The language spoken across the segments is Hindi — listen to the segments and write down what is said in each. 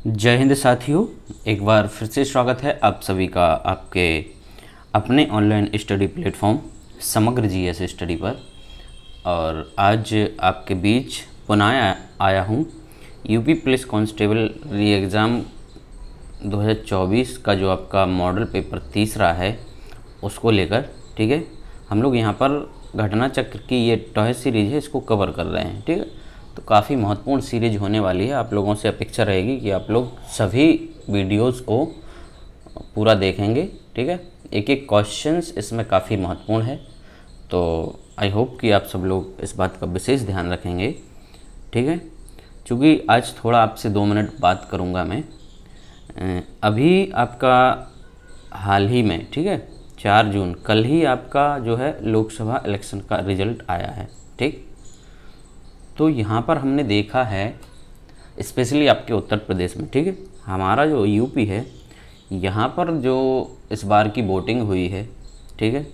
जय हिंद साथियों, एक बार फिर से स्वागत है आप सभी का आपके अपने ऑनलाइन स्टडी प्लेटफॉर्म समग्र जीएस स्टडी पर। और आज आपके बीच पुनः आया हूँ यूपी पुलिस कांस्टेबल री एग्ज़ाम 2024 का जो आपका मॉडल पेपर तीसरा है उसको लेकर। ठीक है, हम लोग यहाँ पर घटना चक्र की ये टॉय सीरीज़ है, इसको कवर कर रहे हैं। ठीक है, तो काफ़ी महत्वपूर्ण सीरीज होने वाली है। आप लोगों से अपेक्षा रहेगी कि आप लोग सभी वीडियोस को पूरा देखेंगे। ठीक है, एक एक क्वेश्चंस इसमें काफ़ी महत्वपूर्ण है, तो आई होप कि आप सब लोग इस बात का विशेष ध्यान रखेंगे। ठीक है, चूँकि आज थोड़ा आपसे 2 मिनट बात करूँगा मैं। अभी आपका हाल ही में, ठीक है, 4 जून कल ही आपका जो है लोकसभा इलेक्शन का रिजल्ट आया है। ठीक, तो यहाँ पर हमने देखा है स्पेशली आपके उत्तर प्रदेश में, ठीक है, हमारा जो यूपी है यहाँ पर जो इस बार की वोटिंग हुई है, ठीक है,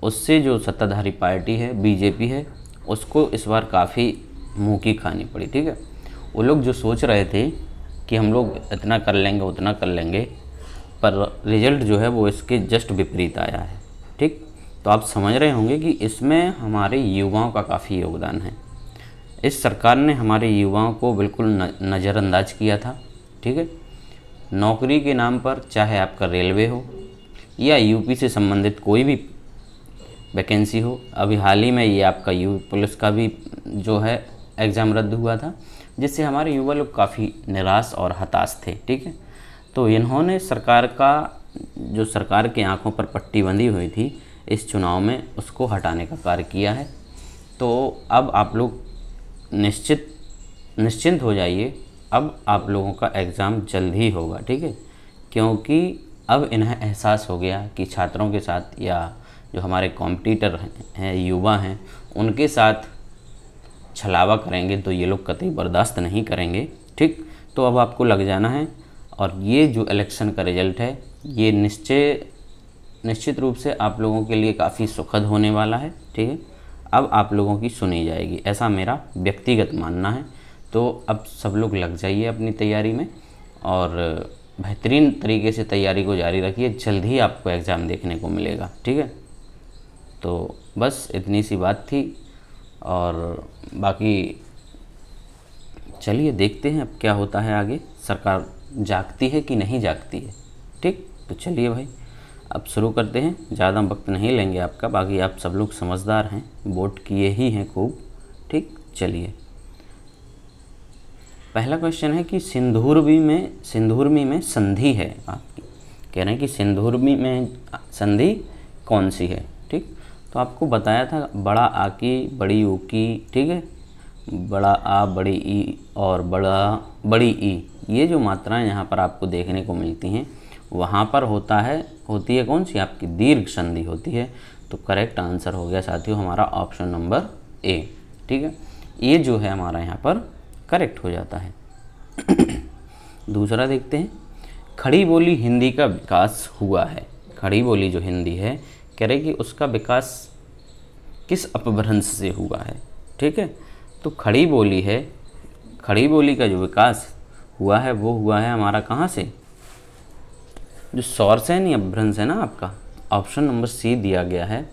उससे जो सत्ताधारी पार्टी है बीजेपी है उसको इस बार काफ़ी मुँह की खानी पड़ी। ठीक है, वो लोग जो सोच रहे थे कि हम लोग इतना कर लेंगे उतना कर लेंगे, पर रिज़ल्ट जो है वो इसके जस्ट विपरीत आया है। ठीक, तो आप समझ रहे होंगे कि इसमें हमारे युवाओं का काफ़ी योगदान है। इस सरकार ने हमारे युवाओं को बिल्कुल नज़रअंदाज किया था। ठीक है, नौकरी के नाम पर चाहे आपका रेलवे हो या यूपी से संबंधित कोई भी वैकेंसी हो, अभी हाल ही में ये आपका यूपी पुलिस का भी जो है एग्ज़ाम रद्द हुआ था, जिससे हमारे युवा लोग काफ़ी निराश और हताश थे। ठीक है, तो इन्होंने सरकार का जो सरकार की आंखों पर पट्टी बंधी हुई थी इस चुनाव में, उसको हटाने का कार्य किया है। तो अब आप लोग निश्चिंत हो जाइए, अब आप लोगों का एग्ज़ाम जल्द ही होगा। ठीक है, क्योंकि अब इन्हें एहसास हो गया कि छात्रों के साथ या जो हमारे कॉम्पिटिटर हैं युवा हैं उनके साथ छलावा करेंगे तो ये लोग कतई बर्दाश्त नहीं करेंगे। ठीक, तो अब आपको लग जाना है, और ये जो इलेक्शन का रिज़ल्ट है ये निश्चित रूप से आप लोगों के लिए काफ़ी सुखद होने वाला है। ठीक है, अब आप लोगों की सुनी जाएगी, ऐसा मेरा व्यक्तिगत मानना है। तो अब सब लोग लग जाइए अपनी तैयारी में और बेहतरीन तरीके से तैयारी को जारी रखिए, जल्द ही आपको एग्ज़ाम देखने को मिलेगा। ठीक है, तो बस इतनी सी बात थी, और बाकी चलिए देखते हैं अब क्या होता है आगे, सरकार जागती है कि नहीं जागती है। ठीक, तो चलिए भाई अब शुरू करते हैं, ज़्यादा वक्त नहीं लेंगे आपका, बाकी आप सब लोग समझदार हैं, वोट किए ही हैं खूब। ठीक, चलिए पहला क्वेश्चन है कि सिंधुर्मी में संधि है आपकी, कह रहे हैं कि सिंधुर्मी में संधि कौन सी है। ठीक, तो आपको बताया था बड़ा आ की बड़ी ऊ की, ठीक है, बड़ा आ बड़ी ई और बड़ी ई, ये जो मात्राएं यहाँ पर आपको देखने को मिलती हैं वहाँ पर होती है कौन सी आपकी दीर्घ संधि होती है। तो करेक्ट आंसर हो गया साथियों हमारा ऑप्शन नंबर ए। ठीक है, ये जो है हमारा यहाँ पर करेक्ट हो जाता है। दूसरा देखते हैं, खड़ी बोली हिंदी का विकास हुआ है। खड़ी बोली जो हिंदी है कह रहे कि उसका विकास किस अपभ्रंश से हुआ है। ठीक है, तो खड़ी बोली है, खड़ी बोली का जो विकास हुआ है वो हुआ है हमारा कहाँ से, जो सौरसेनी अपभ्रंश है ना आपका, ऑप्शन नंबर सी दिया गया है,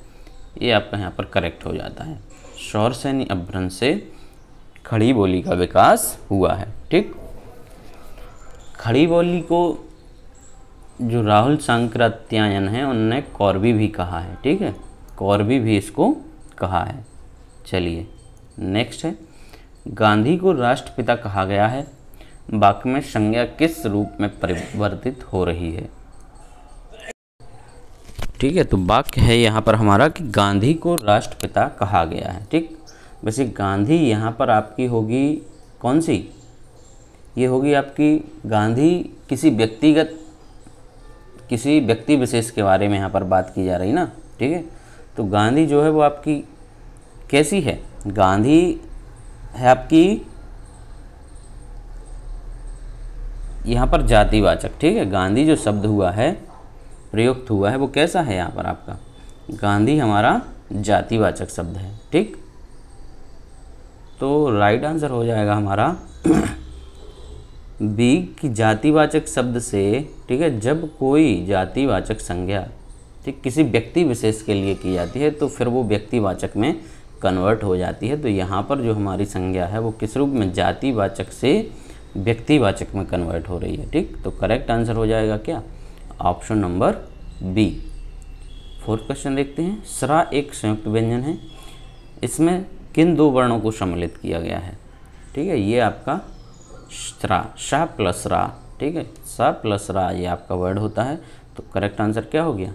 ये आपका यहाँ पर करेक्ट हो जाता है। सौरसेनी अपभ्रंश से खड़ी बोली का विकास हुआ है। ठीक, खड़ी बोली को जो राहुल सांकृत्यायन है उन्होंने कौरवी भी कहा है। ठीक है, कौरवी भी इसको कहा है। चलिए नेक्स्ट है, गांधी को राष्ट्रपिता कहा गया है, वाक्य में संज्ञा किस रूप में परिवर्तित हो रही है। ठीक है, तो वाक्य है यहाँ पर हमारा कि गांधी को राष्ट्रपिता कहा गया है। ठीक, वैसे गांधी यहाँ पर आपकी होगी कौन सी, ये होगी आपकी गांधी किसी व्यक्ति विशेष के बारे में यहाँ पर बात की जा रही ना। ठीक है, तो गांधी जो है वो आपकी कैसी है, गांधी है आपकी यहाँ पर जातिवाचक। ठीक है, गांधी जो शब्द हुआ है प्रयुक्त हुआ है वो कैसा है यहाँ पर आपका, गांधी हमारा जातिवाचक शब्द है। ठीक, तो राइट आंसर हो जाएगा हमारा बी कि जातिवाचक शब्द से, ठीक है, जब कोई जातिवाचक संज्ञा, ठीक, किसी व्यक्ति विशेष के लिए की जाती है तो फिर वो व्यक्तिवाचक में कन्वर्ट हो जाती है। तो यहाँ पर जो हमारी संज्ञा है वो किस रूप में, जातिवाचक से व्यक्तिवाचक में कन्वर्ट हो रही है। ठीक, तो करेक्ट आंसर हो जाएगा क्या, option number B. Fourth question देखते हैं। स्रा एक संयुक्त व्यंजन है, इसमें किन दो वर्णों को सम्मिलित किया गया है। ठीक है, ये आपका स्रा, सा प्लस रा, ठीक है, सा प्लस रा ये आपका वर्ड होता है। तो करेक्ट आंसर क्या हो गया,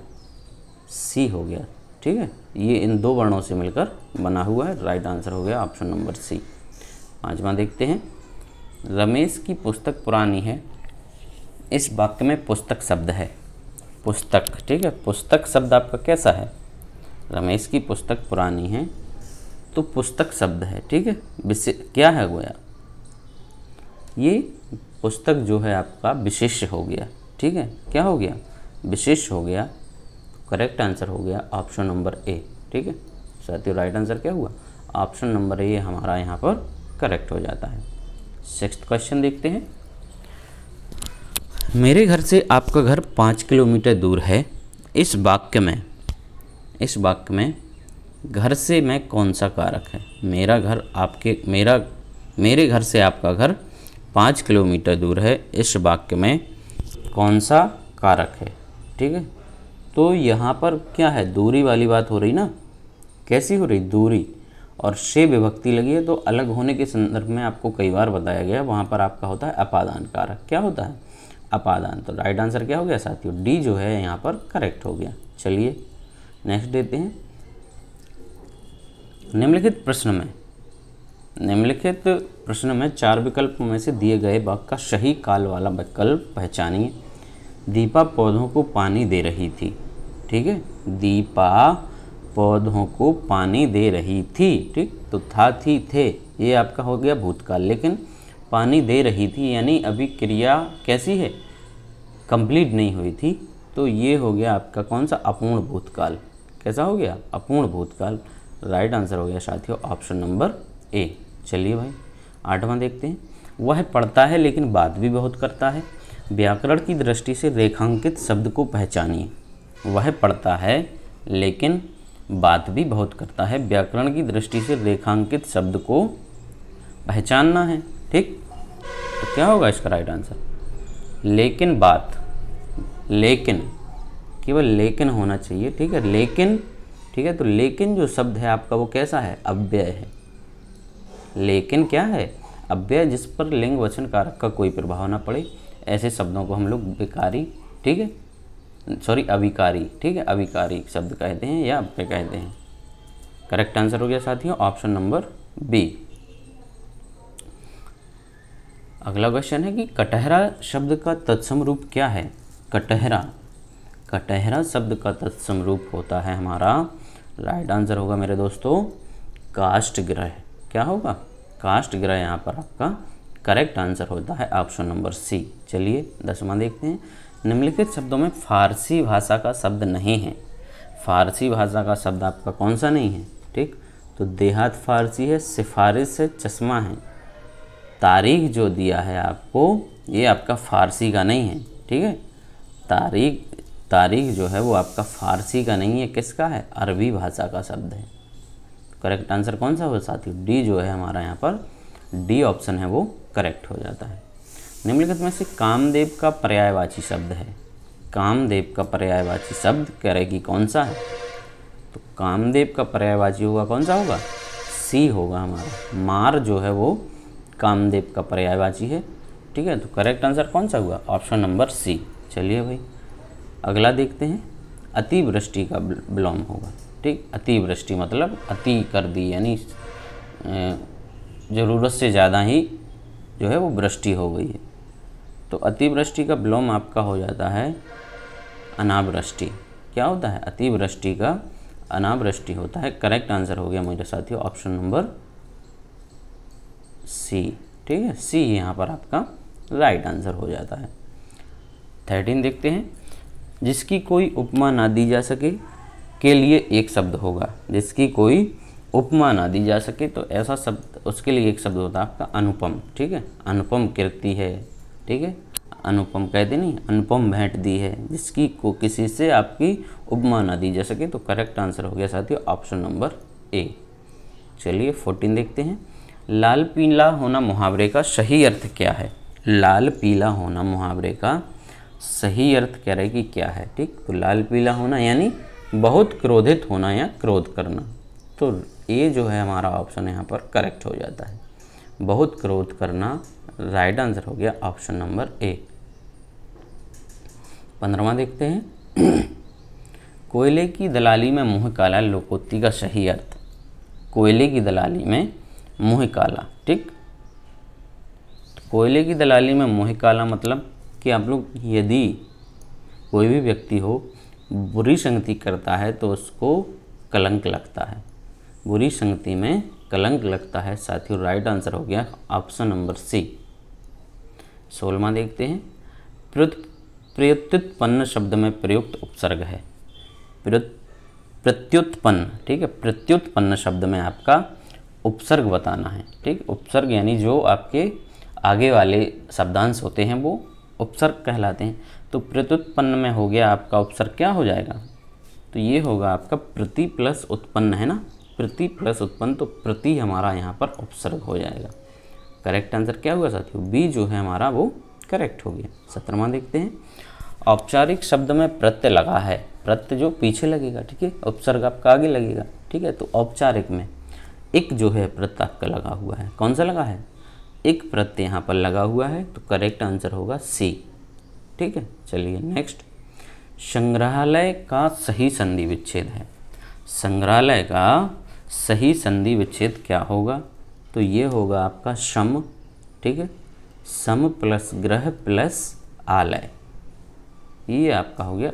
सी हो गया। ठीक है, ये इन दो वर्णों से मिलकर बना हुआ है, राइट आंसर हो गया ऑप्शन नंबर सी। पांचवा देखते हैं। रमेश की पुस्तक पुरानी है, इस वाक्य में पुस्तक शब्द है, पुस्तक, ठीक है, पुस्तक शब्द आपका कैसा है, रमेश की पुस्तक पुरानी है तो पुस्तक शब्द है। ठीक है, क्या है गोया, ये पुस्तक जो है आपका विशेष्य हो गया। ठीक है, क्या हो गया, विशेष्य हो गया। करेक्ट आंसर हो गया ऑप्शन नंबर ए। ठीक है साथियों, राइट आंसर क्या हुआ, ऑप्शन नंबर ए हमारा यहाँ पर करेक्ट हो जाता है। सिक्स्थ क्वेश्चन देखते हैं। मेरे घर से आपका घर 5 किलोमीटर दूर है, इस वाक्य में घर से में कौन सा कारक है। मेरे घर से आपका घर 5 किलोमीटर दूर है, इस वाक्य में कौन सा कारक है। ठीक है, तो यहाँ पर क्या है, दूरी वाली बात हो रही ना, कैसी हो रही, दूरी, और से विभक्ति लगी है तो अलग होने के संदर्भ में आपको कई बार बताया गया, वहाँ पर आपका होता है अपादान कारक। क्या होता है, अपादान। तो राइट आंसर क्या हो गया साथियों, डी जो है यहाँ पर करेक्ट हो गया। चलिए नेक्स्ट देते हैं। निम्नलिखित प्रश्न में 4 विकल्पों में से दिए गए वाक्य का सही काल वाला विकल्प पहचानिए। दीपा पौधों को पानी दे रही थी। ठीक है, दीपा पौधों को पानी दे रही थी। ठीक, तो था, थी, थे ये आपका हो गया भूतकाल, लेकिन पानी दे रही थी यानी अभी क्रिया कैसी है, कंप्लीट नहीं हुई थी, तो ये हो गया आपका कौन सा, अपूर्ण भूतकाल। कैसा हो गया, अपूर्ण भूतकाल। राइट आंसर हो गया साथियों ऑप्शन नंबर ए। चलिए भाई आठवां देखते हैं। वह पढ़ता है लेकिन बात भी बहुत करता है, व्याकरण की दृष्टि से रेखांकित शब्द को पहचानिए। वह पढ़ता है लेकिन बात भी बहुत करता है, व्याकरण की दृष्टि से रेखांकित शब्द को पहचानना है। ठीक, तो क्या होगा इसका राइट आंसर, लेकिन बात, लेकिन, केवल लेकिन होना चाहिए। ठीक है, लेकिन, ठीक है, तो लेकिन जो शब्द है आपका वो कैसा है, अव्यय है। लेकिन क्या है, अव्यय, जिस पर लिंग वचन कारक का कोई प्रभाव ना पड़े, ऐसे शब्दों को हम लोग विकारी, ठीक है, सॉरी अविकारी, ठीक है, अविकारी शब्द कहते हैं या अव्यय कहते हैं। करेक्ट आंसर हो गया साथियों ऑप्शन नंबर बी। अगला क्वेश्चन है कि कटहरा शब्द का तत्सम रूप क्या है। कटहरा शब्द का तत्सम रूप होता है हमारा, राइट आंसर होगा मेरे दोस्तों काष्ठगृह। क्या होगा, काष्ठगृह यहाँ पर आपका करेक्ट आंसर होता है ऑप्शन नंबर सी। चलिए 10वां देखते हैं। निम्नलिखित शब्दों में फारसी भाषा का शब्द नहीं है। फारसी भाषा का शब्द आपका कौन सा नहीं है। ठीक, तो देहात फारसी है, सिफारिश है, चश्मा है। तारीख जो दिया है आपको ये आपका फारसी का नहीं है। ठीक है, तारीख जो है वो आपका फारसी का नहीं है, किसका है, अरबी भाषा का शब्द है। करेक्ट आंसर कौन सा होगा साथियों, डी जो है हमारा यहाँ पर, डी ऑप्शन है वो करेक्ट हो जाता है। निम्नलिखित में से कामदेव का पर्यायवाची शब्द है। कामदेव का पर्यायवाची शब्द कह रहे कि कौन सा है, तो कामदेव का पर्यायवाची होगा कौन सा होगा, सी होगा हमारा। मार जो है वो कामदेव का पर्यायवाची है। ठीक है, तो करेक्ट आंसर कौन सा हुआ, ऑप्शन नंबर सी। चलिए भाई अगला देखते हैं। अतिवृष्टि का विलोम होगा। ठीक, अतिवृष्टि मतलब अति कर दी, यानी ज़रूरत से ज़्यादा ही जो है वो वृष्टि हो गई है, तो अतिवृष्टि का विलोम आपका हो जाता है अनावृष्टि। क्या होता है, अतिवृष्टि का अनावृष्टि होता है। करेक्ट आंसर हो गया मेरे साथियों ऑप्शन नंबर सी। ठीक है, सी यहाँ पर आपका राइट आंसर हो जाता है। 13 देखते हैं। जिसकी कोई उपमा ना दी जा सके के लिए एक शब्द होगा। जिसकी कोई उपमा ना दी जा सके तो ऐसा शब्द, उसके लिए एक शब्द होता है आपका अनुपम। ठीक है, अनुपम कीर्ति है, ठीक है, अनुपम कहते नहीं, अनुपम भेंट दी है जिसकी को किसी से आपकी उपमा ना दी जा सके। तो करेक्ट आंसर हो गया साथियों ऑप्शन नंबर ए। चलिए 14 देखते हैं। लाल पीला होना मुहावरे का सही अर्थ क्या है? लाल पीला होना मुहावरे का सही अर्थ कह रहे कि क्या है? ठीक, तो लाल पीला होना यानी बहुत क्रोधित होना या क्रोध करना। तो ये जो है हमारा ऑप्शन यहाँ पर करेक्ट हो जाता है, बहुत क्रोध करना। राइट आंसर हो गया ऑप्शन नंबर ए। 15वां देखते हैं। कोयले की दलाली में मुँह काला लोकोक्ति का सही अर्थ। कोयले की दलाली में मुँह काला, ठीक, कोयले की दलाली में मुँह काला मतलब कि आप लोग, यदि कोई भी व्यक्ति हो बुरी संगति करता है तो उसको कलंक लगता है, बुरी संगति में कलंक लगता है साथियों। राइट आंसर हो गया ऑप्शन नंबर सी। 16वां देखते हैं। प्रत्युत्पन्न शब्द में प्रयुक्त उपसर्ग है। प्रत्युत्पन्न, ठीक है, प्रत्युत्पन्न शब्द में आपका उपसर्ग बताना है। ठीक, उपसर्ग यानी जो आपके आगे वाले शब्दांश होते हैं वो उपसर्ग कहलाते हैं। तो प्रत्युत्पन्न में हो गया आपका उपसर्ग, क्या हो जाएगा? तो ये होगा आपका प्रति प्लस उत्पन्न, है ना, प्रति प्लस उत्पन्न, तो प्रति हमारा यहाँ पर उपसर्ग हो जाएगा। करेक्ट आंसर क्या होगा साथियों? बी जो है हमारा वो करेक्ट हो गया। 17वां देखते हैं। औपचारिक शब्द में प्रत्यय लगा है। प्रत्यय जो पीछे लगेगा, ठीक है, उपसर्ग आपका आगे लगेगा, ठीक है। तो औपचारिक में एक जो है प्रत्यय आपका लगा हुआ है। कौन सा लगा है? एक प्रत्यय यहाँ पर लगा हुआ है, तो करेक्ट आंसर होगा सी। ठीक है, चलिए नेक्स्ट। संग्रहालय का सही संधि विच्छेद है। संग्रहालय का सही संधि विच्छेद क्या होगा? तो ये होगा आपका सम, ठीक है, सम प्लस ग्रह प्लस आलय, ये आपका हो गया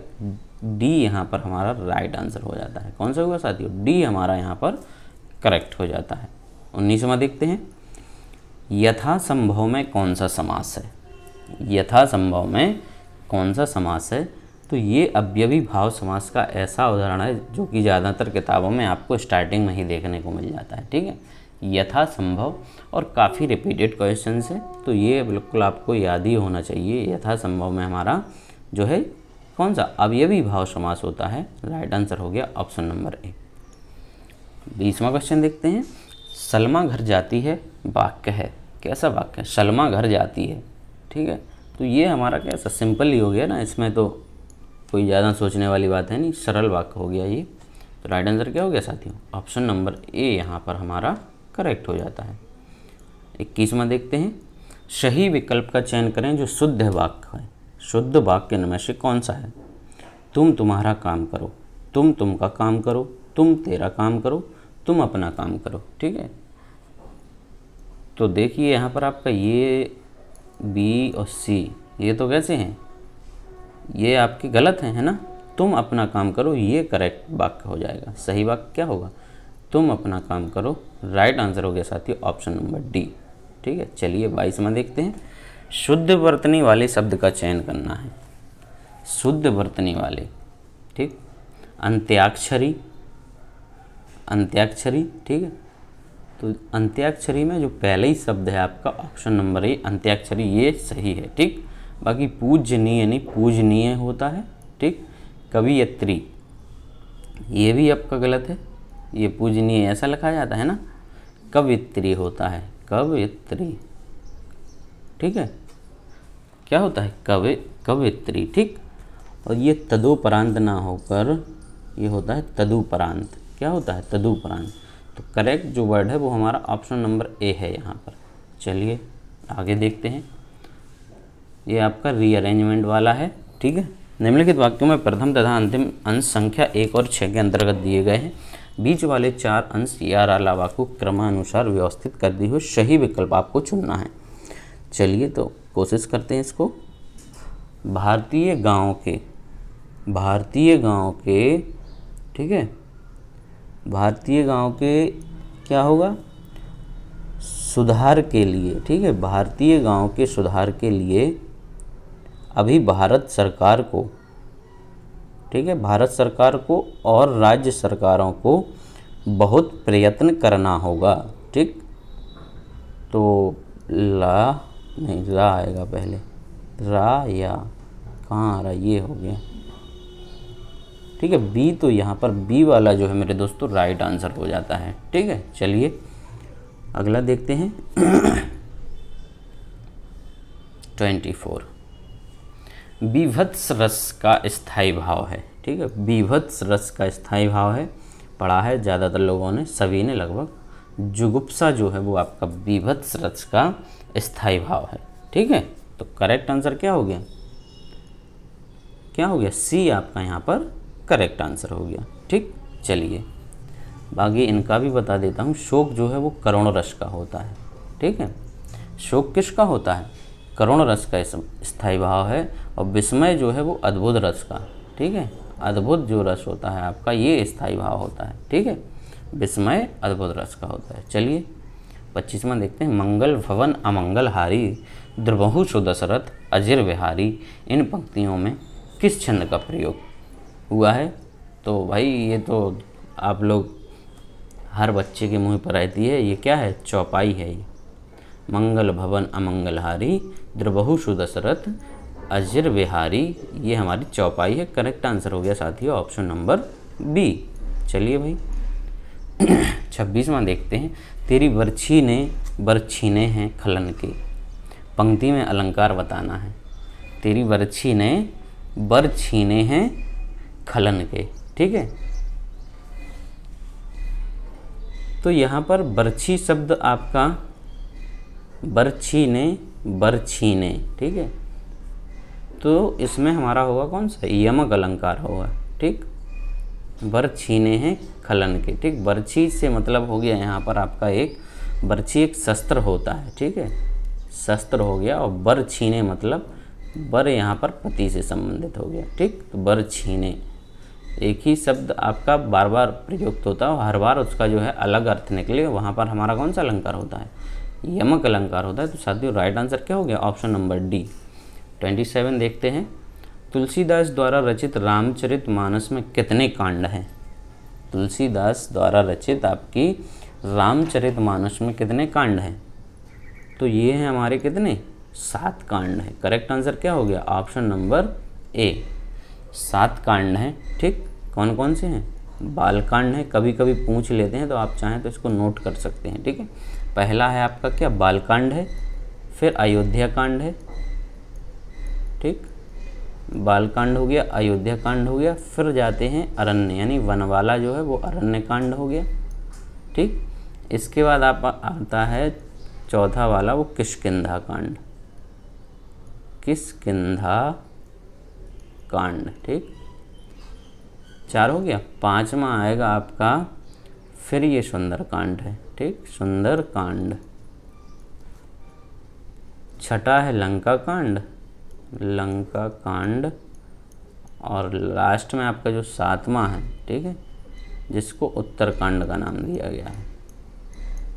डी। यहाँ पर हमारा राइट आंसर हो जाता है। कौन सा होगा साथियों? डी हमारा यहाँ पर करेक्ट हो जाता है। 19वां देखते हैं। यथासंभव में कौन सा समास है? यथासंभव में कौन सा समास है? तो ये अव्ययी भाव समास का ऐसा उदाहरण है जो कि ज़्यादातर किताबों में आपको स्टार्टिंग में ही देखने को मिल जाता है। ठीक है, यथासंभव, और काफ़ी रिपीटेड क्वेश्चन है, तो ये बिल्कुल आपको याद ही होना चाहिए। यथासंभव में हमारा जो है कौन सा अवयवी भाव समास होता है। राइट आंसर हो गया ऑप्शन नंबर ए। 20वां क्वेश्चन देखते हैं। सलमा घर जाती है वाक्य है। कैसा वाक्य है? सलमा घर जाती है, ठीक है। तो ये हमारा कैसा सिंपल ही हो गया ना, इसमें तो कोई ज़्यादा सोचने वाली बात है नहीं, सरल वाक्य हो गया ये। तो राइट आंसर क्या हो गया साथियों? ऑप्शन नंबर ए यहाँ पर हमारा करेक्ट हो जाता है। 21वां देखते हैं। सही विकल्प का चयन करें जो शुद्ध वाक्य है। शुद्ध वाक्य इनमें से कौन सा है? तुम तुम्हारा काम करो, तुम तुमका काम करो, तुम तेरा काम करो, तुम अपना काम करो। ठीक है, तो देखिए यहाँ पर आपका ये बी और सी ये तो कैसे हैं? ये आपके गलत हैं, है ना। तुम अपना काम करो ये करेक्ट वाक्य हो जाएगा। सही वाक्य क्या होगा? तुम अपना काम करो। राइट आंसर हो गया साथियों ऑप्शन नंबर डी। ठीक है, चलिए 22वां देखते हैं। शुद्ध वर्तनी वाले शब्द का चयन करना है। शुद्ध वर्तनी वाले, ठीक, अंत्याक्षरी, अंत्याक्षरी, ठीक है। तो अंत्याक्षरी में जो पहले ही शब्द है आपका ऑप्शन नंबर ए अंत्याक्षरी, ये सही है। ठीक, बाकी पूजनीय नहीं, पूजनीय होता है। ठीक, कवियत्री ये भी आपका गलत है, ये पूजनीय ऐसा लिखा जाता है ना, कवियत्री होता है, कवियत्री। ठीक है, क्या होता है? कवियत्री। ठीक, और ये तदुपरांत ना होकर ये होता है तदुपरांत। क्या होता है? तदुपरांत। तो करेक्ट जो वर्ड है वो हमारा ऑप्शन नंबर ए है यहाँ पर। चलिए आगे देखते हैं। ये आपका रीअरेंजमेंट वाला है। ठीक है, निम्नलिखित वाक्यों में प्रथम तथा अंतिम अंश संख्या 1 और 6 के अंतर्गत दिए गए हैं। बीच वाले 4 अंश या अलावा को क्रमानुसार व्यवस्थित कर दी हुई सही विकल्प आपको चुनना है। चलिए तो कोशिश करते हैं इसको। भारतीय गांव के, ठीक है, भारतीय गांव के क्या होगा? सुधार के लिए। ठीक है, भारतीय गांव के सुधार के लिए अभी भारत सरकार को, ठीक है, भारत सरकार को और राज्य सरकारों को बहुत प्रयत्न करना होगा। ठीक, तो ला नहीं, ला आएगा पहले, रा या कहाँ आ रहा, ये हो गया, ठीक है। बी, तो यहाँ पर बी वाला जो है मेरे दोस्तों राइट आंसर हो जाता है, ठीक है। चलिए अगला देखते हैं 24, बीभत्स रस का स्थायी भाव है, ठीक है। बीभत्स रस का स्थायी भाव है, पढ़ा है ज़्यादातर लोगों ने, सभी ने लगभग। जुगुप्सा जो है वो आपका बीभत्स रस का स्थायी भाव है, ठीक है। तो करेक्ट आंसर क्या हो गया, क्या हो गया, सी आपका यहाँ पर करेक्ट आंसर हो गया, ठीक। चलिए बाकी इनका भी बता देता हूँ। शोक जो है वो करुण रस का होता है, ठीक है। शोक किसका होता है, करुण रस का स्थायी भाव है। और विस्मय जो है वो अद्भुत रस का, ठीक है। अद्भुत जो रस होता है आपका ये स्थायी भाव होता है, ठीक है। विस्मय अद्भुत रस का होता है। चलिए 25वां देखते हैं। मंगल भवन अमंगल हारी, द्रवहु सुदशरथ अजिर विहारी, इन पंक्तियों में किस छंद का प्रयोग हुआ है। तो भाई ये तो आप लोग हर बच्चे के मुंह पर रहती है, ये क्या है, चौपाई है ये। मंगल भवन अमंगल हारी, द्रवहु सुदशरथ अजिर विहारी, ये हमारी चौपाई है। करेक्ट आंसर हो गया साथियों ऑप्शन नंबर बी। चलिए भाई 26वां देखते हैं। तेरी बरछी ने बरछीने हैं खलन के, पंक्ति में अलंकार बताना है। तेरी बरछी ने बरछीने हैं खलन के, ठीक है। तो यहाँ पर बरछी शब्द आपका बरछीने बरछीने, ठीक है। तो इसमें हमारा होगा कौन सा, यमक अलंकार होगा, ठीक। बरछीने हैं खलन के, ठीक। बरछी से मतलब हो गया यहाँ पर आपका एक, बरछी एक शस्त्र होता है, ठीक है, शस्त्र हो गया। और बरछीने मतलब बर यहाँ पर पति से संबंधित हो गया, ठीक। तो बरछीने एक ही शब्द आपका बार बार प्रयुक्त होता है और हर बार उसका जो है अलग अर्थ निकले, वहाँ पर हमारा कौन सा अलंकार होता है, यमक अलंकार होता है। तो साथियों राइट आंसर क्या हो गया, ऑप्शन नंबर डी। 27 देखते हैं। तुलसीदास द्वारा रचित रामचरितमानस में कितने कांड हैं। तुलसीदास द्वारा रचित आपकी रामचरितमानस में कितने कांड हैं। तो ये हैं हमारे कितने, 7 कांड हैं। करेक्ट आंसर क्या हो गया, ऑप्शन नंबर ए, 7 कांड हैं, ठीक। कौन कौन से हैं, बालकांड है, कभी कभी पूछ लेते हैं तो आप चाहें तो इसको नोट कर सकते हैं, ठीक है। पहला है आपका क्या, बालकांड है, फिर अयोध्या कांड है, ठीक। बालकांड हो गया, अयोध्या कांड हो गया, फिर जाते हैं अरण्य यानी वनवाला जो है वो अरण्य कांड हो गया, ठीक। इसके बाद आप आता है चौथा वाला वो किष्किंधा कांड, किष्किंधा कांड, ठीक। 4 हो गया। 5वां आएगा आपका फिर ये सुंदर कांड है, ठीक, सुंदर कांड। 6ठा है लंका कांड, लंका कांड। और लास्ट में आपका जो 7वां है, ठीक है, जिसको उत्तरकांड का नाम दिया गया है,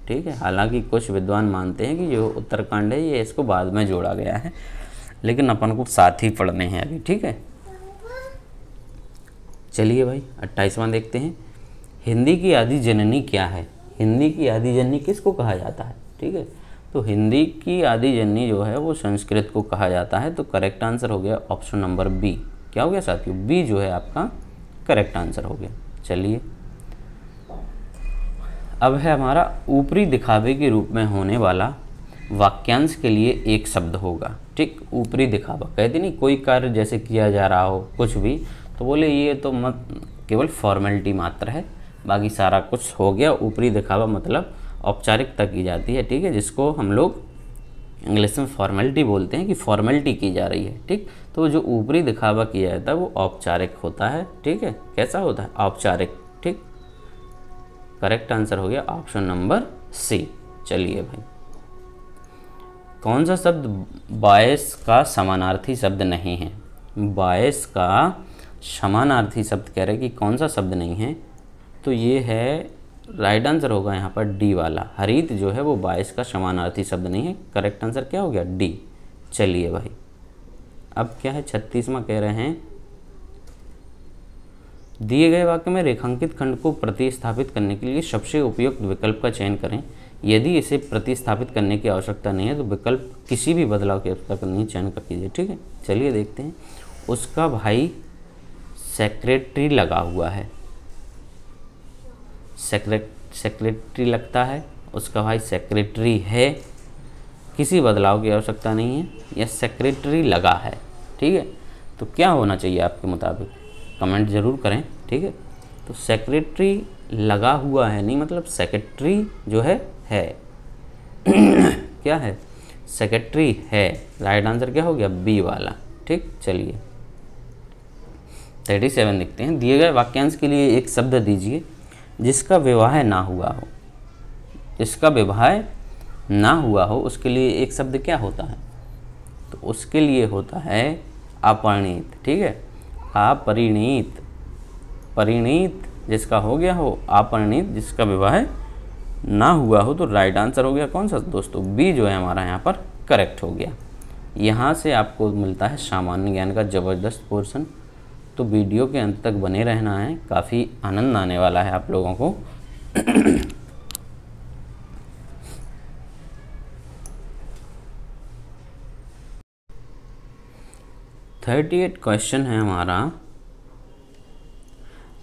ठीक है। हालांकि कुछ विद्वान मानते हैं कि जो उत्तरकांड है ये इसको बाद में जोड़ा गया है, लेकिन अपन को साथ ही पढ़ने हैं अभी, ठीक है। चलिए भाई 28वां देखते हैं। हिंदी की आदि जननी क्या है। हिंदी की आदि जननी किसको कहा जाता है, ठीक है। तो हिंदी की आदि जननी जो है वो संस्कृत को कहा जाता है। तो करेक्ट आंसर हो गया ऑप्शन नंबर बी। क्या हो गया साथियों, बी जो है आपका करेक्ट आंसर हो गया। चलिए अब है हमारा ऊपरी दिखावे के रूप में होने वाला वाक्यांश के लिए एक शब्द होगा, ठीक। ऊपरी दिखावा कहते नहीं, कोई कार्य जैसे किया जा रहा हो कुछ भी, तो बोले ये तो मत केवल फॉर्मेलिटी मात्र है, बाकी सारा कुछ हो गया। ऊपरी दिखावा मतलब औपचारिकता की जाती है, ठीक है, जिसको हम लोग इंग्लिश में फॉर्मेलिटी बोलते हैं कि फॉर्मेलिटी की जा रही है, ठीक। तो जो ऊपरी दिखावा किया जाता है वो औपचारिक होता है, ठीक है। कैसा होता है, औपचारिक, ठीक। करेक्ट आंसर हो गया ऑप्शन नंबर सी। चलिए भाई कौन सा शब्द बायस का समानार्थी शब्द नहीं है। बायस का समानार्थी शब्द कह रहे कि कौन सा शब्द नहीं है, तो ये है राइट आंसर होगा यहाँ पर डी वाला। हरित जो है वो बायस का समानार्थी शब्द नहीं है। करेक्ट आंसर क्या हो गया, डी। चलिए भाई अब क्या है 36वां कह रहे हैं, दिए गए वाक्य में रेखांकित खंड को प्रतिस्थापित करने के लिए सबसे उपयुक्त विकल्प का चयन करें। यदि इसे प्रतिस्थापित करने की आवश्यकता नहीं है तो विकल्प किसी भी बदलाव की आवश्यकता नहीं चयन कर कीजिए। ठीक है, चलिए देखते हैं। उसका भाई सेक्रेटरी लगा हुआ है, सेक्रेटरी लगता है, उसका भाई सेक्रेटरी है, किसी बदलाव की आवश्यकता नहीं है, या सेक्रेटरी लगा है। ठीक है, तो क्या होना चाहिए आपके मुताबिक, कमेंट ज़रूर करें। ठीक है, तो सेक्रेटरी लगा हुआ है नहीं, मतलब सेक्रेटरी जो है क्या है, सेक्रेटरी है। राइट आंसर क्या हो गया, बी वाला। ठीक, चलिए 37 लिखते हैं। दिए गए वाक्यांश के लिए एक शब्द दीजिए जिसका विवाह ना हुआ हो। जिसका विवाह ना हुआ हो उसके लिए एक शब्द क्या होता है, तो उसके लिए होता है अपरिणीत। ठीक है, अपरिणीत, परिणीत जिसका हो गया हो, अपरिणीत जिसका विवाह ना हुआ हो। तो राइट आंसर हो गया कौन सा दोस्तों, बी जो है हमारा यहाँ पर करेक्ट हो गया। यहाँ से आपको मिलता है सामान्य ज्ञान का ज़बरदस्त पोर्शन। तो वीडियो के अंत तक बने रहना है, काफ़ी आनंद आने वाला है आप लोगों को। 38 क्वेश्चन है हमारा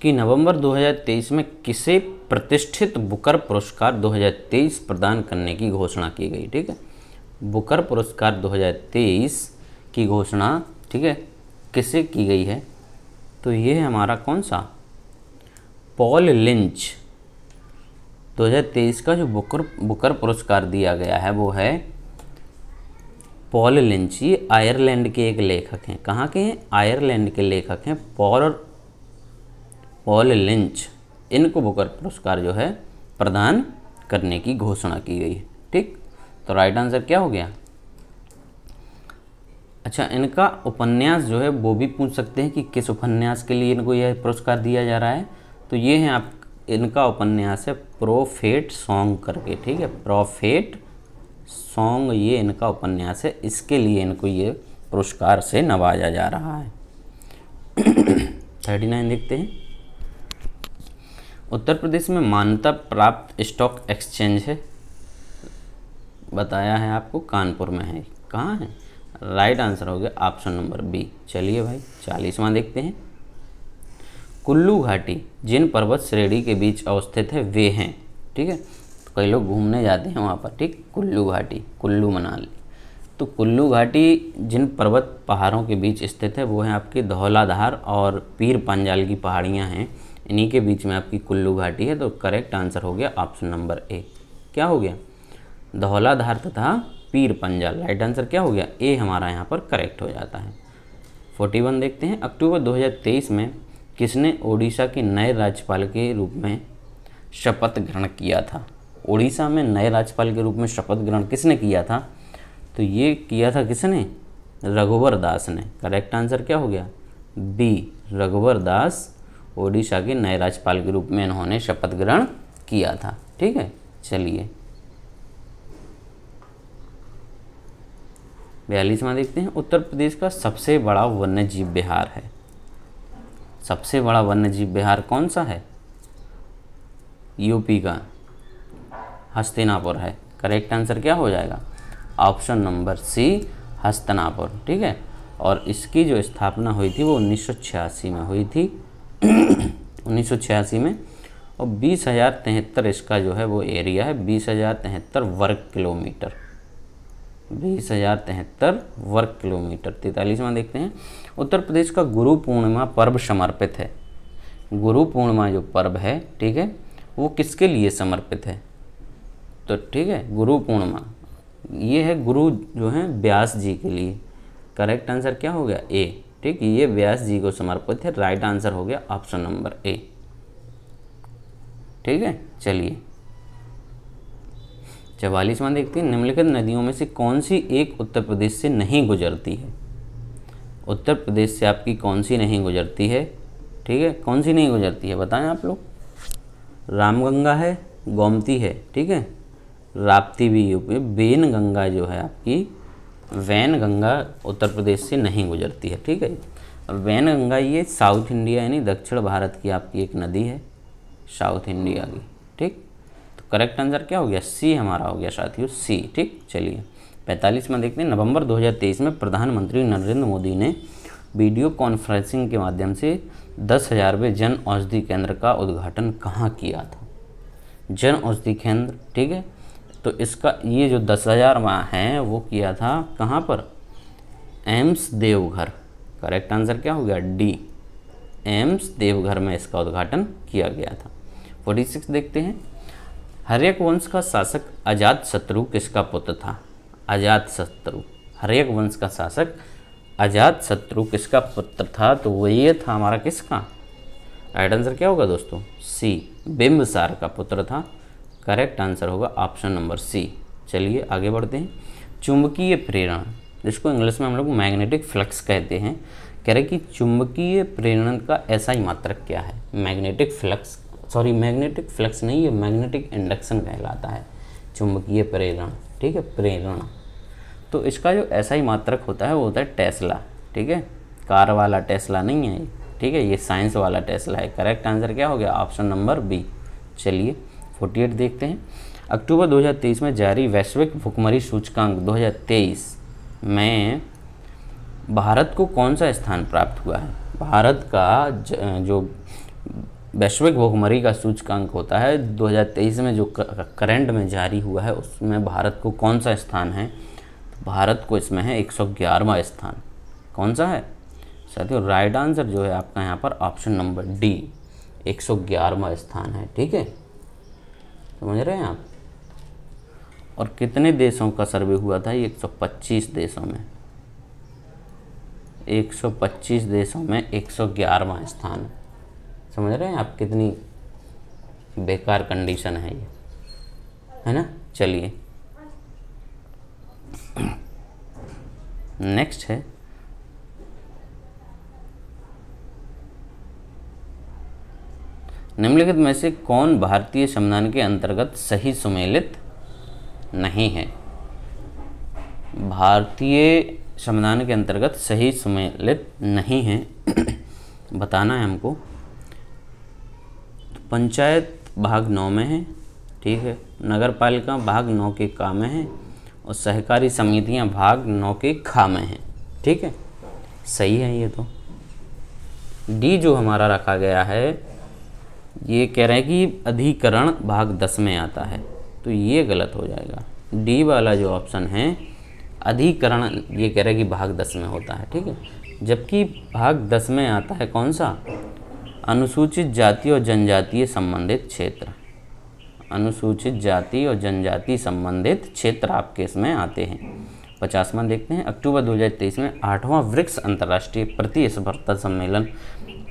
कि नवंबर 2023 में किसे प्रतिष्ठित बुकर पुरस्कार 2023 प्रदान करने की घोषणा की गई। ठीक है, बुकर पुरस्कार 2023 की घोषणा, ठीक है, किसे की गई है, तो ये है हमारा कौन सा, पॉल लिंच। 2023 का जो बुकर पुरस्कार दिया गया है वो है पॉल लिंच। ये आयरलैंड के एक लेखक हैं। कहाँ के हैं, आयरलैंड के लेखक हैं पॉल लिंच। इनको बुकर पुरस्कार जो है प्रदान करने की घोषणा की गई है। ठीक, तो राइट आंसर क्या हो गया। अच्छा, इनका उपन्यास जो है वो भी पूछ सकते हैं कि किस उपन्यास के लिए इनको यह पुरस्कार दिया जा रहा है। तो ये है आप, इनका उपन्यास है प्रोफेट सॉन्ग करके। ठीक है, प्रोफेट सॉन्ग ये इनका उपन्यास है, इसके लिए इनको ये पुरस्कार से नवाजा जा रहा है। 39 देखते हैं। उत्तर प्रदेश में मान्यता प्राप्त स्टॉक एक्सचेंज है, बताया है आपको कानपुर में है। कहाँ है, राइट आंसर हो गया ऑप्शन नंबर बी। चलिए भाई 40वां देखते हैं। कुल्लू घाटी जिन पर्वत श्रेणी के बीच अवस्थित है वे हैं। ठीक है, तो कई लोग घूमने जाते हैं वहाँ पर। ठीक, कुल्लू घाटी, कुल्लू मनाली। तो कुल्लू घाटी जिन पर्वत पहाड़ों के बीच स्थित है वो है आपकी धौलाधार और पीर पंजाल की पहाड़ियाँ हैं, इन्हीं के बीच में आपकी कुल्लू घाटी है। तो करेक्ट आंसर हो गया ऑप्शन नंबर ए। क्या हो गया, धौलाधार तथा पीर पंजाल। राइट आंसर क्या हो गया, ए हमारा यहाँ पर करेक्ट हो जाता है। 41 देखते हैं। अक्टूबर 2023 में किसने ओडिशा के नए राज्यपाल के रूप में शपथ ग्रहण किया था। ओडिशा में नए राज्यपाल के रूप में शपथ ग्रहण किसने किया था, तो ये किया था किसने, रघुवर दास ने। करेक्ट आंसर क्या हो गया, बी, रघुवर दास ओडिशा के नए राज्यपाल के रूप में इन्होंने शपथ ग्रहण किया था। ठीक है, चलिए 42वां देखते हैं। उत्तर प्रदेश का सबसे बड़ा वन्यजीव विहार है। सबसे बड़ा वन्यजीव विहार कौन सा है, यूपी का हस्तिनापुर है। करेक्ट आंसर क्या हो जाएगा, ऑप्शन नंबर सी, हस्तिनापुर। ठीक है, और इसकी जो स्थापना हुई थी वो 1986 में हुई थी 1986 में। और 20,073 इसका जो है वो एरिया है, 20,073 वर्ग किलोमीटर, 20,073 वर्ग किलोमीटर। 43वां देखते हैं। उत्तर प्रदेश का गुरु पूर्णिमा पर्व समर्पित है। गुरु पूर्णिमा जो पर्व है, ठीक है, वो किसके लिए समर्पित है, तो ठीक है, गुरु पूर्णिमा ये है गुरु जो है व्यास जी के लिए। करेक्ट आंसर क्या हो गया, ए। ठीक, ये व्यास जी को समर्पित है। राइट आंसर हो गया ऑप्शन नंबर ए। ठीक है, चलिए 44वां देखते हैं। निम्नलिखित नदियों में से कौन सी एक उत्तर प्रदेश से नहीं गुजरती है। उत्तर प्रदेश से आपकी कौन सी नहीं गुजरती है, ठीक है, कौन सी नहीं गुजरती है बताएं आप लोग। रामगंगा है, गोमती है, ठीक है, राप्ती भी यूपी। वेन गंगा जो है आपकी, वैन गंगा उत्तर प्रदेश से नहीं गुजरती है। ठीक है, वैन गंगा ये साउथ इंडिया यानी दक्षिण भारत की आपकी एक नदी है, साउथ इंडिया की। ठीक, तो करेक्ट आंसर क्या हो गया, सी हमारा हो गया साथियों, सी। ठीक, चलिए 45 में देखते हैं। नवंबर 2023 में प्रधानमंत्री नरेंद्र मोदी ने वीडियो कॉन्फ्रेंसिंग के माध्यम से 10,000वें जन औषधि केंद्र का उद्घाटन कहाँ किया था? जन औषधि केंद्र, ठीक है। तो इसका ये जो 10,000 है वो किया था कहाँ पर? एम्स देवघर। करेक्ट आंसर क्या हो गया, डी, एम्स देवघर में इसका उद्घाटन किया गया था। 46 देखते हैं। हर्यक वंश का शासक अजातशत्रु किसका पुत्र था? अजातशत्रु, हर्यक वंश का शासक अजातशत्रु किसका पुत्र था? तो वो ये था हमारा किसका? राइट आंसर क्या होगा दोस्तों, सी, बिंबिसार का पुत्र था। करेक्ट आंसर होगा ऑप्शन नंबर सी। चलिए आगे बढ़ते हैं। चुंबकीय प्रेरण, जिसको इंग्लिश में हम लोग मैग्नेटिक फ्लक्स कहते हैं, कह रहे कि चुंबकीय प्रेरण का SI मात्रक क्या है? Magnetic flux, sorry magnetic flux नहीं, ये मैग्नेटिक इंडक्शन कहलाता है चुंबकीय प्रेरण। ठीक है, प्रेरण। तो इसका जो SI मात्रक होता है वो होता है टेस्ला। ठीक है, कार वाला टेस्ला नहीं है, ठीक है, ये साइंस वाला टेस्ला है। करेक्ट आंसर क्या हो गया, ऑप्शन नंबर बी। चलिए 48 देखते हैं। अक्टूबर 2023 में जारी वैश्विक भुखमरी सूचकांक 2023 में भारत को कौन सा स्थान प्राप्त हुआ है? भारत का जो वैश्विक भुखमरी का सूचकांक होता है 2023 में जो करंट में जारी हुआ है, उसमें भारत को कौन सा स्थान है? भारत को इसमें है 111वां स्थान। कौन सा है साथियों? राइट आंसर जो है आपका यहाँ पर ऑप्शन नंबर डी, 111वां स्थान है। ठीक है, समझ रहे हैं आप? और कितने देशों का सर्वे हुआ था? 125 देशों में, 125 देशों में 111वां स्थान। समझ रहे हैं आप कितनी बेकार कंडीशन है ये, है ना? चलिए नेक्स्ट है निम्नलिखित में से कौन भारतीय संविधान के अंतर्गत सही सुमेलित नहीं है? भारतीय संविधान के अंतर्गत सही सुमेलित नहीं है बताना है हमको। तो पंचायत भाग 9 में है, ठीक है, नगर पालिका भाग 9 के का में है, और सहकारी समितियां भाग 9 के खा में हैं। ठीक है, सही है ये। तो डी जो हमारा रखा गया है, ये कह रहे हैं कि अधिकरण भाग 10 में आता है, तो ये गलत हो जाएगा। डी वाला जो ऑप्शन है अधिकरण, ये कह रहे हैं कि भाग 10 में होता है। ठीक है, जबकि भाग 10 में आता है कौन सा? अनुसूचित जाति और जनजातीय संबंधित क्षेत्र। अनुसूचित जाति और जनजाति संबंधित क्षेत्र आपके इसमें आते हैं। 50वां देखते हैं। अक्टूबर 2023 में 8वां ब्रिक्स अंतर्राष्ट्रीय प्रतिस्पर्धा सम्मेलन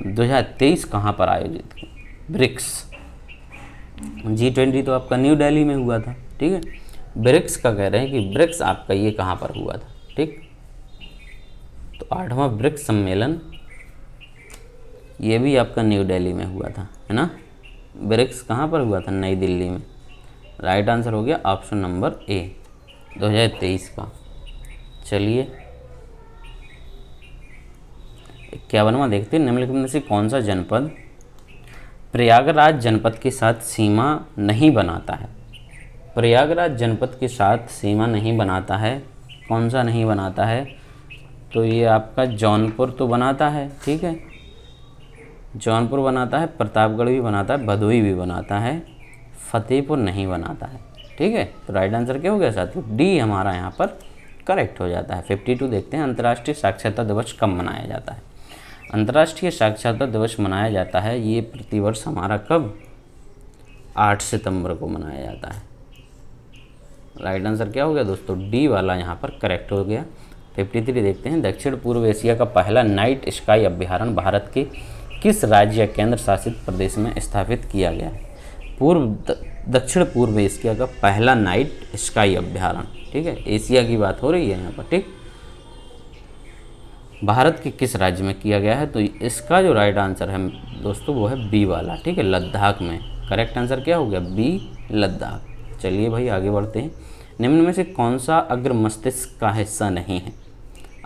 2023 कहाँ पर आयोजित हुआ? ब्रिक्स, G20 तो आपका न्यू दिल्ली में हुआ था। ठीक है, ब्रिक्स का कह रहे हैं कि ब्रिक्स आपका ये कहाँ पर हुआ था? ठीक, तो 8वां ब्रिक्स सम्मेलन ये भी आपका न्यू दिल्ली में हुआ था, है ना? ब्रिक्स कहाँ पर हुआ था? नई दिल्ली में। राइट आंसर हो गया ऑप्शन नंबर ए, 2023 का। चलिए 51वां देखते हैं। निम्नलिखित में से कौन सा जनपद प्रयागराज जनपद के साथ सीमा नहीं बनाता है? प्रयागराज जनपद के साथ सीमा नहीं बनाता है, कौन सा नहीं बनाता है? तो ये आपका जौनपुर तो बनाता है, ठीक है, जौनपुर बनाता है, प्रतापगढ़ भी बनाता है, भदोही भी बनाता है, फतेहपुर नहीं बनाता है। ठीक है, तो राइट आंसर क्या हो गया साथियों? डी हमारा यहाँ पर करेक्ट हो जाता है। 52 देखते हैं। अंतर्राष्ट्रीय साक्षरता दिवस कब मनाया जाता है? अंतर्राष्ट्रीय साक्षरता दिवस मनाया जाता है ये प्रतिवर्ष हमारा कब? 8 सितंबर को मनाया जाता है। राइट आंसर क्या हो गया दोस्तों? डी वाला यहाँ पर करेक्ट हो गया। 53 देखते हैं। दक्षिण पूर्व एशिया का पहला नाइट स्काई अभ्यारण्य भारत के किस राज्य या केंद्र शासित प्रदेश में स्थापित किया गया है? दक्षिण पूर्व एशिया का पहला नाइट स्काई अभ्यारण्य, ठीक है, एशिया की बात हो रही है यहाँ पर, ठीक, भारत के किस राज्य में किया गया है? तो इसका जो राइट आंसर है दोस्तों वो है बी वाला, ठीक है, लद्दाख में। करेक्ट आंसर क्या हो गया? बी, लद्दाख। चलिए भाई आगे बढ़ते हैं। निम्न में से कौन सा अग्र मस्तिष्क का हिस्सा नहीं है?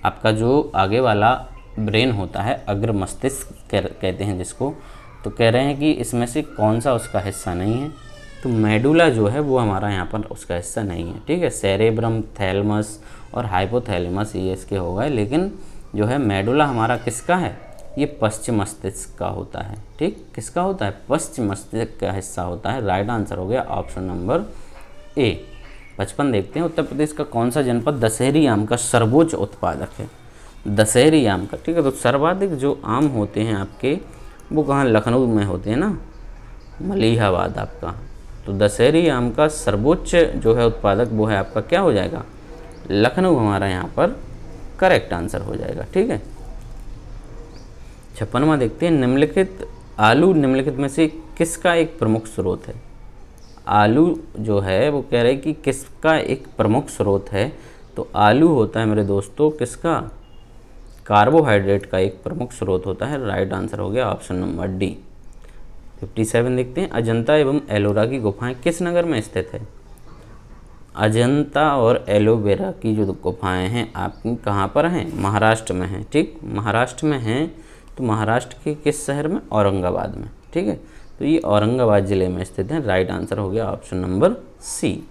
आपका जो आगे वाला ब्रेन होता है, अग्र मस्तिष्क कहते हैं जिसको, तो कह रहे हैं कि इसमें से कौन सा उसका हिस्सा नहीं है? तो मेडुला जो है वो हमारा यहाँ पर उसका हिस्सा नहीं है, ठीक है। सेरेब्रम, थैलमस और हाइपोथैलेमस ये इसके हो गए, लेकिन जो है मेडुला हमारा किसका है, ये पश्चिम मस्तिष्क का होता है, ठीक। किसका होता है, पश्चिम मस्तिष्क का हिस्सा होता है। राइट आंसर हो गया ऑप्शन नंबर ए। 55 देखते हैं, उत्तर प्रदेश का कौन सा जनपद दशहरी आम का सर्वोच्च उत्पादक है। दशहरी आम का, ठीक है। तो सर्वाधिक जो आम होते हैं आपके वो कहाँ, लखनऊ में होते हैं ना, मलिहाबाद आपका। तो दशहरी आम का सर्वोच्च जो है उत्पादक वो है आपका क्या हो जाएगा, लखनऊ हमारा यहाँ पर करेक्ट आंसर हो जाएगा, ठीक है। 56वां देखते हैं, निम्नलिखित आलू निम्नलिखित में से किसका एक प्रमुख स्रोत है। आलू जो है वो कह रहे हैं कि किसका एक प्रमुख स्रोत है। तो आलू होता है मेरे दोस्तों किसका, कार्बोहाइड्रेट का एक प्रमुख स्रोत होता है। राइट आंसर हो गया ऑप्शन नंबर डी। 57 देखते हैं, अजंता एवं एलोरा की गुफाएं किस नगर में स्थित है। अजंता और एलोवेरा की जो गुफाएं हैं आपकी कहाँ पर हैं, महाराष्ट्र में हैं, ठीक। महाराष्ट्र में हैं, तो महाराष्ट्र के किस शहर में, औरंगाबाद में, ठीक है। तो ये औरंगाबाद ज़िले में स्थित है। राइट आंसर हो गया option number C.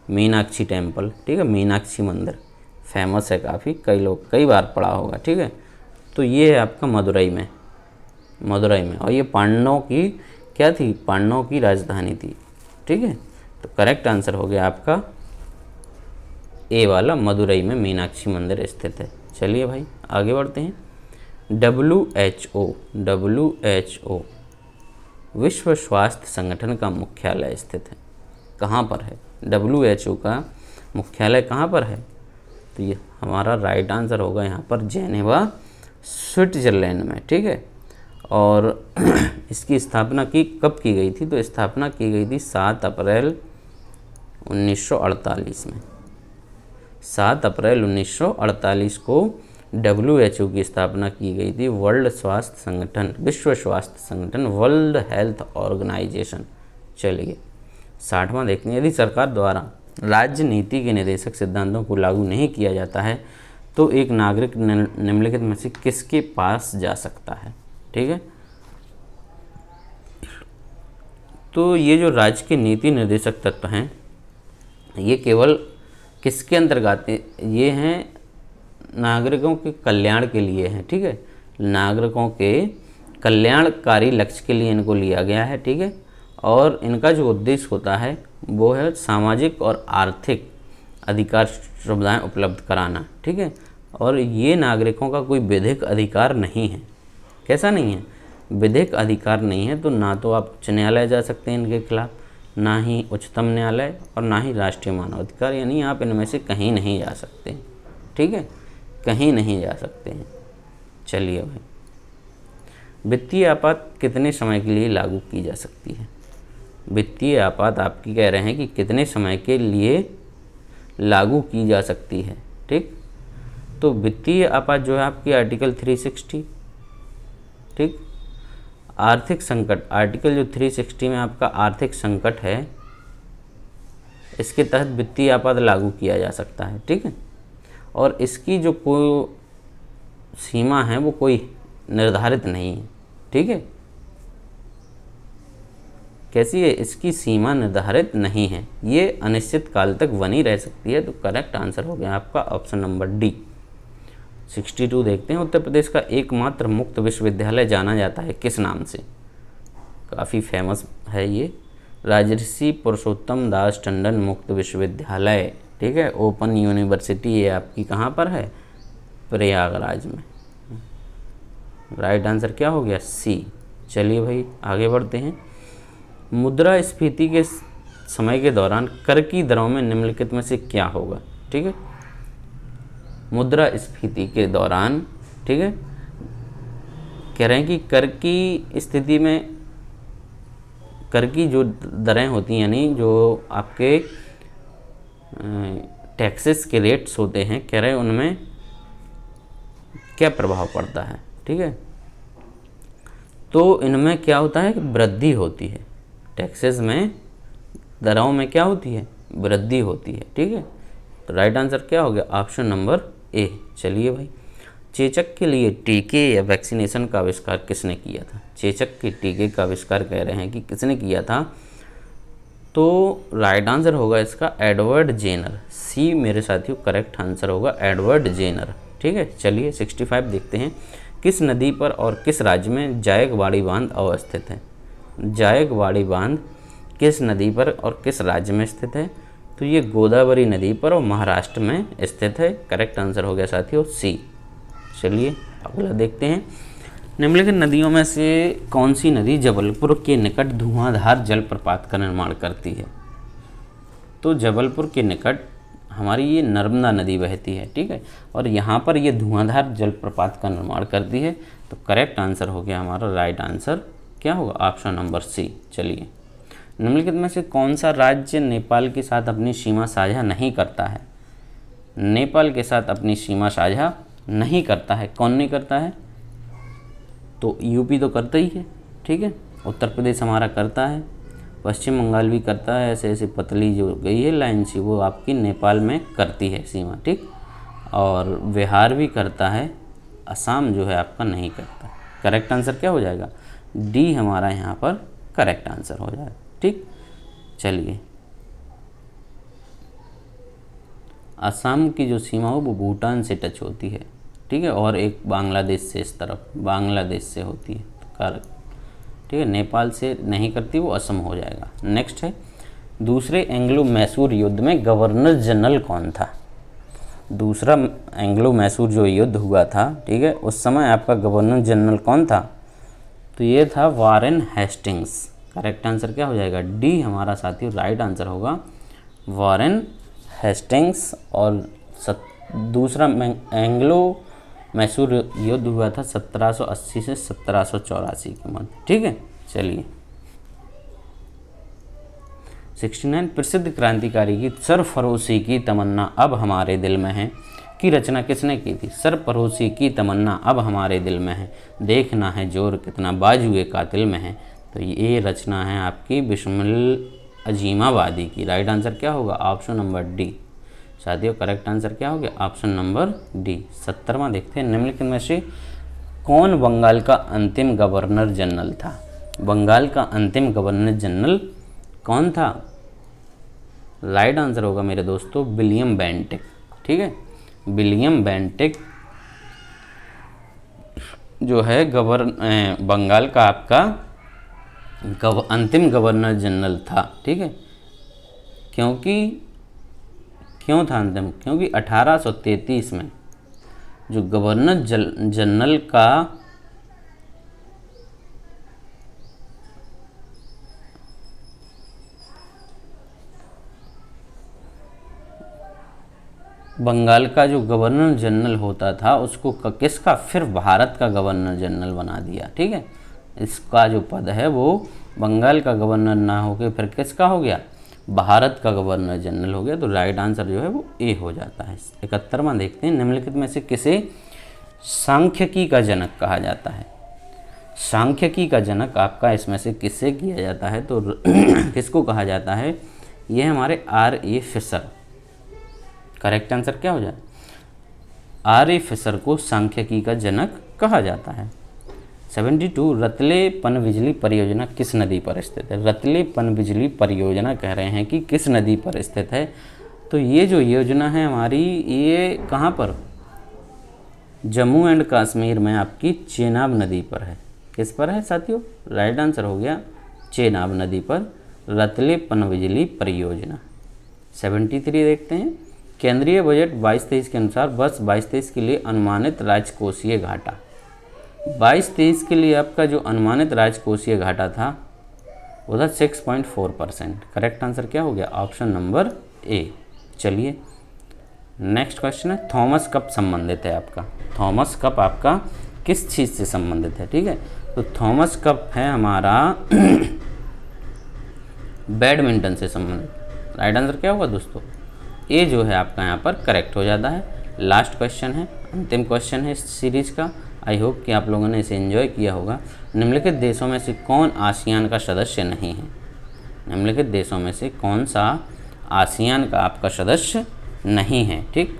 Meenakshi temple, ठीक है, मीनाक्षी मंदिर फेमस है काफ़ी, कई लोग कई बार पढ़ा होगा, ठीक है। तो ये है आपका मदुरई में, मदुरई में, और ये पांडवों की क्या थी, पांडवों की राजधानी थी, ठीक है। तो करेक्ट आंसर हो गया आपका ए वाला, मदुरई में मीनाक्षी मंदिर स्थित है। चलिए भाई आगे बढ़ते हैं। WHO विश्व स्वास्थ्य संगठन का मुख्यालय स्थित है, कहाँ पर है। WHO का मुख्यालय कहाँ पर है, तो ये हमारा राइट आंसर होगा यहाँ पर जेनेवा, स्विट्जरलैंड में, ठीक है। और इसकी स्थापना कब की गई थी, तो स्थापना की गई थी 7 अप्रैल 1948 में। 7 अप्रैल 1948 को WHO की स्थापना की गई थी। वर्ल्ड स्वास्थ्य संगठन, विश्व स्वास्थ्य संगठन, वर्ल्ड हेल्थ ऑर्गेनाइजेशन। चलिए 60वां देखते हैं, यदि सरकार द्वारा राज्य नीति के निर्देशक सिद्धांतों को लागू नहीं किया जाता है तो एक नागरिक निम्नलिखित में से किसके पास जा सकता है, ठीक है। तो ये जो राज्य के नीति निर्देशक तत्व हैं ये केवल किसके अंतर्गत, ये हैं नागरिकों के कल्याण के लिए हैं, ठीक है। नागरिकों के कल्याणकारी लक्ष्य के लिए इनको लिया गया है, ठीक है। और इनका जो उद्देश्य होता है वो है सामाजिक और आर्थिक अधिकार सुविधाएं उपलब्ध कराना, ठीक है। और ये नागरिकों का कोई विधिक अधिकार नहीं है। कैसा नहीं है, विधिक अधिकार नहीं है। तो ना तो आप उच्च न्यायालय जा सकते हैं इनके खिलाफ, ना ही उच्चतम न्यायालय, और ना ही राष्ट्रीय मानवाधिकार, यानी आप इनमें से कहीं नहीं जा सकते, ठीक है, कहीं नहीं जा सकते हैं। चलिए भाई, वित्तीय आपात कितने समय के लिए लागू की जा सकती है। वित्तीय आपात आपकी कह रहे हैं कि कितने समय के लिए लागू की जा सकती है, ठीक। तो वित्तीय आपात जो है आपकी आर्टिकल 360, ठीक। आर्थिक संकट, आर्टिकल जो 360 में आपका आर्थिक संकट है, इसके तहत वित्तीय आपात लागू किया जा सकता है, ठीक है। और इसकी जो कोई सीमा है वो कोई निर्धारित नहीं है, ठीक है। कैसी है, इसकी सीमा निर्धारित नहीं है, ये अनिश्चित काल तक बनी रह सकती है। तो करेक्ट आंसर हो गया आपका ऑप्शन नंबर डी। 62 देखते हैं, उत्तर प्रदेश का एकमात्र मुक्त विश्वविद्यालय जाना जाता है किस नाम से। काफ़ी फेमस है ये, राजर्षि पुरुषोत्तम दास टंडन मुक्त विश्वविद्यालय, ठीक है। ओपन यूनिवर्सिटी ये आपकी कहाँ पर है, प्रयागराज में। राइट आंसर क्या हो गया, सी। चलिए भाई आगे बढ़ते हैं। मुद्रास्फीति के समय के दौरान कर की दरों में निम्नलिखित में से क्या होगा, ठीक है। मुद्रास्फीति के दौरान, ठीक है, कह रहे हैं कि कर की स्थिति में, कर की जो दरें होती हैं, यानी जो आपके टैक्सेस के रेट्स होते हैं, कह रहे हैं उनमें क्या प्रभाव पड़ता है, ठीक है। तो इनमें क्या होता है कि वृद्धि होती है, टैक्सेस में दरों में क्या होती है, वृद्धि होती है, ठीक है। तो राइट आंसर क्या हो गया, ऑप्शन नंबर ए। चलिए भाई, चेचक के लिए टीके या वैक्सीनेशन का आविष्कार किसने किया था। चेचक के टीके का आविष्कार कह रहे हैं कि किसने किया था, तो राइट आंसर होगा इसका एडवर्ड जेनर। सी मेरे साथियों करेक्ट आंसर होगा, एडवर्ड जेनर। ठीक है, चलिए 65 देखते हैं। किस नदी पर और किस राज्य में जायकवाड़ी बांध अवस्थित है? जायकवाड़ी बांध किस नदी पर और किस राज्य में स्थित है? तो ये गोदावरी नदी पर और महाराष्ट्र में स्थित है। करेक्ट आंसर हो गया साथियों सी। चलिए अगला देखते हैं। निम्नलिखित नदियों में से कौन सी नदी जबलपुर के निकट धुआंधार जलप्रपात का निर्माण करती है? तो जबलपुर के निकट हमारी ये नर्मदा नदी बहती है। ठीक है, और यहाँ पर ये धुआंधार जलप्रपात का निर्माण करती है। तो करेक्ट आंसर हो गया हमारा, राइट आंसर क्या होगा? Option number C. चलिए, निम्नलिखित में से कौन सा राज्य नेपाल के साथ अपनी सीमा साझा नहीं करता है? नेपाल के साथ अपनी सीमा साझा नहीं करता है। कौन नहीं करता है? तो यूपी तो करता ही है। ठीक है, उत्तर प्रदेश हमारा करता है, पश्चिम बंगाल भी करता है। ऐसे ऐसे पतली जो गई है लाइन सी, वो आपकी नेपाल में करती है सीमा। ठीक, और बिहार भी करता है, असम जो है आपका नहीं करता। करेक्ट आंसर क्या हो जाएगा? डी हमारा यहाँ पर करेक्ट आंसर हो जाएगा। ठीक, चलिए, असम की जो सीमा हो वो भूटान से टच होती है। ठीक है, और एक बांग्लादेश से, इस तरफ बांग्लादेश से होती है। करेक्ट, ठीक है, नेपाल से नहीं करती, वो असम हो जाएगा। नेक्स्ट है, दूसरे एंग्लो मैसूर युद्ध में गवर्नर जनरल कौन था? दूसरा एंग्लो मैसूर जो युद्ध हुआ था, ठीक है, उस समय आपका गवर्नर जनरल कौन था? तो ये था वॉरेन हेस्टिंग्स। करेक्ट आंसर क्या हो जाएगा? डी हमारा साथियों राइट आंसर होगा, वॉरेन हेस्टिंग्स। और दूसरा एंग्लो मैसूर युद्ध हुआ था 1780 से 1784 के मध्य। ठीक है, चलिए 69 प्रसिद्ध क्रांतिकारी की सरफरोशी की तमन्ना अब हमारे दिल में है की रचना किसने की थी? सरफरोशी की तमन्ना अब हमारे दिल में है, देखना है जोर कितना बाजुए कातिल में है। तो ये रचना है आपकी बिस्मिल अजीमाबादी की। राइट आंसर क्या होगा? Option number D. साथियों करेक्ट आंसर क्या हो गया? Option number D. 70वां देखते हैं। निम्नलिखित में से कौन बंगाल का अंतिम गवर्नर जनरल था? बंगाल का अंतिम गवर्नर जनरल कौन था? राइट आंसर होगा मेरे दोस्तों विलियम बेंटिक। ठीक है, विलियम बेंटिक जो है बंगाल का आपका अंतिम गवर्नर जनरल था। ठीक है, क्यों था अंतिम? क्योंकि 1833 में जो गवर्नर जनरल का बंगाल का जो गवर्नर जनरल होता था उसको किसका? फिर भारत का गवर्नर जनरल बना दिया। ठीक है, इसका जो पद है वो बंगाल का गवर्नर ना होकर फिर किसका हो गया? भारत का गवर्नर जनरल हो गया। तो राइट आंसर जो है वो ए हो जाता है। 71वां देखते हैं। निम्नलिखित में से किसे सांख्यिकी का जनक कहा जाता है? सांख्यिकी का जनक आपका इसमें से किससे किया जाता है? तो किसको कहा जाता है? ये हमारे R.A. फिशर। करेक्ट आंसर क्या हो जाए? R.A. फिशर को सांख्यिकी का जनक कहा जाता है। 72 रतले पनबिजली परियोजना किस नदी पर स्थित है? रतले पनबिजली परियोजना कह रहे हैं कि किस नदी पर स्थित है? तो ये जो योजना है हमारी, ये कहाँ पर? जम्मू एंड कश्मीर में आपकी चेनाब नदी पर है। किस पर है साथियों? राइट आंसर हो गया चेनाब नदी पर रतले पनबिजली परियोजना। 73 देखते हैं। केंद्रीय बजट 22-23 के अनुसार वर्ष 22-23 के लिए अनुमानित राजकोषीय घाटा, 22-23 के लिए आपका जो अनुमानित राजकोषीय घाटा था वो था 6.4%। करेक्ट आंसर क्या हो गया? Option number A. चलिए नेक्स्ट क्वेश्चन है, थॉमस कप संबंधित है आपका। थॉमस कप आपका किस चीज़ से संबंधित है? ठीक है, तो थॉमस कप है हमारा बैडमिंटन से संबंधित। राइट आंसर क्या होगा दोस्तों? ए जो है आपका यहाँ पर करेक्ट हो जाता है। लास्ट क्वेश्चन है, अंतिम क्वेश्चन है इस सीरीज़ का। आई होप कि आप लोगों ने इसे एंजॉय किया होगा। निम्नलिखित देशों में से कौन आसियान का सदस्य नहीं है? निम्नलिखित देशों में से कौन सा आसियान का आपका सदस्य नहीं है? ठीक,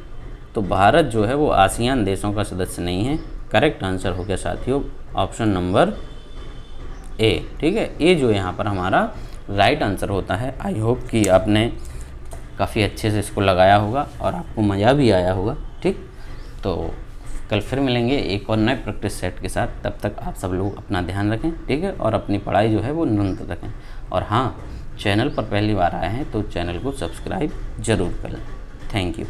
तो भारत जो है वो आसियान देशों का सदस्य नहीं है। करेक्ट आंसर हो गया साथियों ऑप्शन नंबर ए। ठीक है, ए जो यहाँ पर हमारा राइट आंसर होता है। आई होप कि आपने काफ़ी अच्छे से इसको लगाया होगा और आपको मज़ा भी आया होगा। ठीक, तो कल फिर मिलेंगे एक और नए प्रैक्टिस सेट के साथ। तब तक आप सब लोग अपना ध्यान रखें, ठीक है, और अपनी पढ़ाई जो है वो निरंतर रखें। और हाँ, चैनल पर पहली बार आए हैं तो चैनल को सब्सक्राइब ज़रूर करें। Thank you.